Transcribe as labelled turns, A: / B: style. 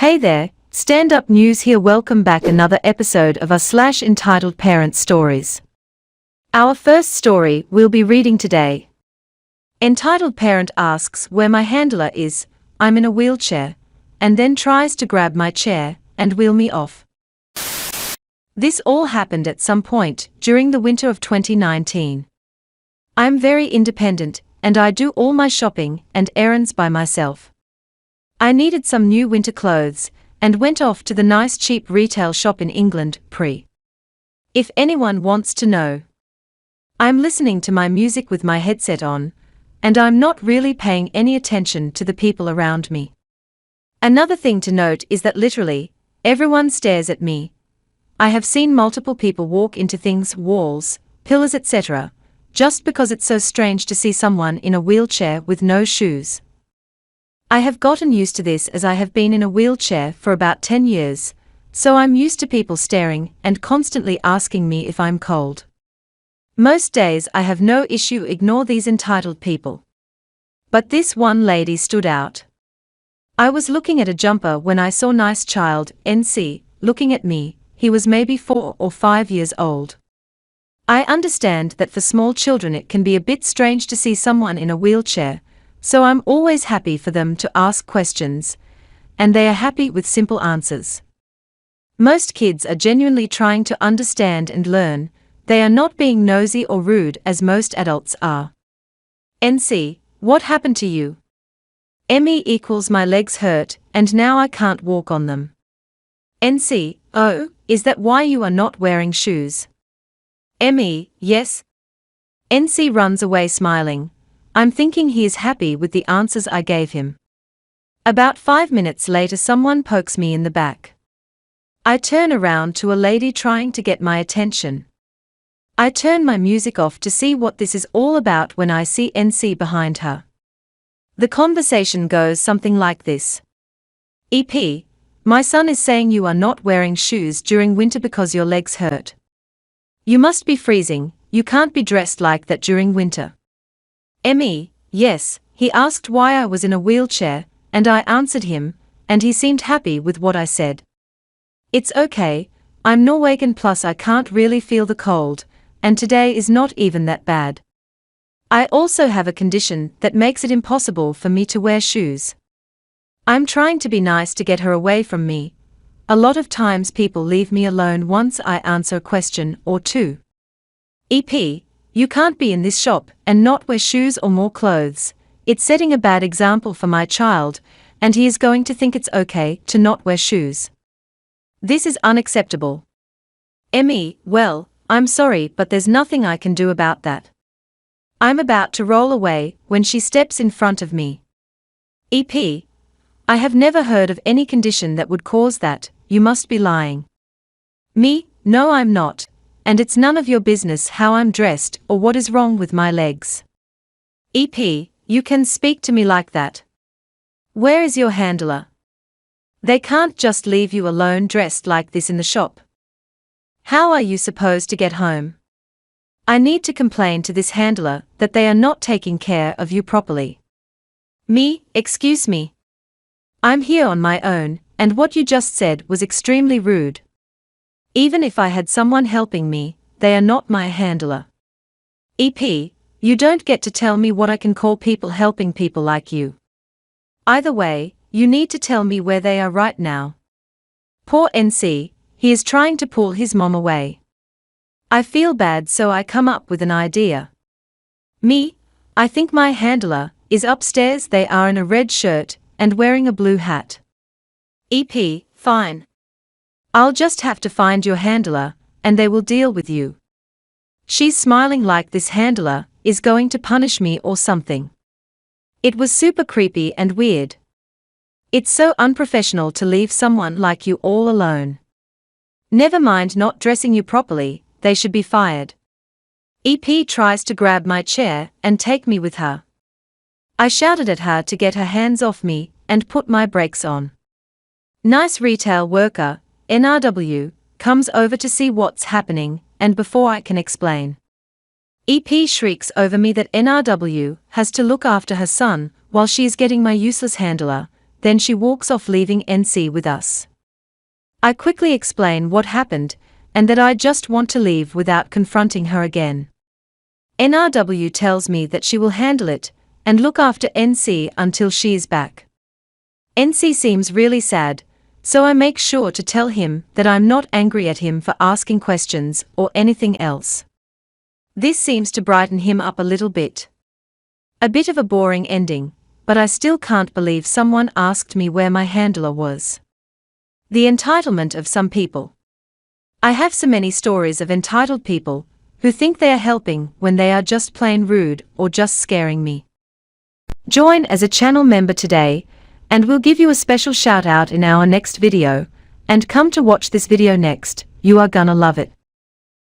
A: Hey there, Stand Up News here. Welcome back another episode of entitled Parent Stories. Our first story we'll be reading today. Entitled Parent asks where my handler is. I'm in a wheelchair, and then tries to grab my chair and wheel me off. This all happened at some point during the winter of 2019. I'm very independent, and I do all my shopping and errands by myself. I needed some new winter clothes, and went off to the nice cheap retail shop in England, If anyone wants to know. I'm listening to my music with my headset on, and I'm not really paying any attention to the people around me. Another thing to note is that literally, everyone stares at me. I have seen multiple people walk into things, walls, pillars, etc., just because it's so strange to see someone in a wheelchair with no shoes. I have gotten used to this as I have been in a wheelchair for about 10 years, so I'm used to people staring and constantly asking me if I'm cold. Most days I have no issue, ignore these entitled people. But this one lady stood out. I was looking at a jumper when I saw nice child, NC, looking at me. He was maybe 4 or 5 years old. I understand that for small children it can be a bit strange to see someone in a wheelchair, so I'm always happy for them to ask questions, and they are happy with simple answers. Most kids are genuinely trying to understand and learn. They are not being nosy or rude as most adults are. NC, what happened to you? ME equals my legs hurt, and now I can't walk on them. NC, oh, is that why you are not wearing shoes? ME, yes. NC runs away smiling. I'm thinking he is happy with the answers I gave him. About 5 minutes later someone pokes me in the back. I turn around to a lady trying to get my attention. I turn my music off to see what this is all about when I see NC behind her. The conversation goes something like this. EP, my son is saying you are not wearing shoes during winter because your legs hurt. You must be freezing, you can't be dressed like that during winter. ME, yes, he asked why I was in a wheelchair, and I answered him, and he seemed happy with what I said. It's okay, I'm Norwegian plus I can't really feel the cold, and today is not even that bad. I also have a condition that makes it impossible for me to wear shoes. I'm trying to be nice to get her away from me. A lot of times people leave me alone once I answer a question or two. EP, you can't be in this shop and not wear shoes or more clothes. It's setting a bad example for my child, and he is going to think it's okay to not wear shoes. This is unacceptable. ME, well, I'm sorry but there's nothing I can do about that. I'm about to roll away when she steps in front of me. EP, I have never heard of any condition that would cause that, you must be lying. Me, no I'm not. And it's none of your business how I'm dressed or what is wrong with my legs. EP, you can speak to me like that. Where is your handler? They can't just leave you alone dressed like this in the shop. How are you supposed to get home? I need to complain to this handler that they are not taking care of you properly. Me, excuse me. I'm here on my own, and what you just said was extremely rude. Even if I had someone helping me, they are not my handler. EP, you don't get to tell me what I can call people helping people like you. Either way, you need to tell me where they are right now. Poor NC, he is trying to pull his mom away. I feel bad so I come up with an idea. Me, I think my handler is upstairs. They are in a red shirt and wearing a blue hat. EP, fine. I'll just have to find your handler, and they will deal with you. She's smiling like this handler is going to punish me or something. It was super creepy and weird. It's so unprofessional to leave someone like you all alone. Never mind not dressing you properly, they should be fired. EP tries to grab my chair and take me with her. I shouted at her to get her hands off me and put my brakes on. Nice retail worker, NRW, comes over to see what's happening, and before I can explain, EP shrieks over me that NRW has to look after her son while she is getting my useless handler, then she walks off leaving NC with us. I quickly explain what happened, and that I just want to leave without confronting her again. NRW tells me that she will handle it, and look after NC until she is back. NC seems really sad, so I make sure to tell him that I'm not angry at him for asking questions or anything else. This seems to brighten him up a little bit. A bit of a boring ending, but I still can't believe someone asked me where my handler was. The entitlement of some people. I have so many stories of entitled people who think they are helping when they are just plain rude or just scaring me. Join as a channel member today, and we'll give you a special shout out in our next video, and come to watch this video next, you are gonna love it.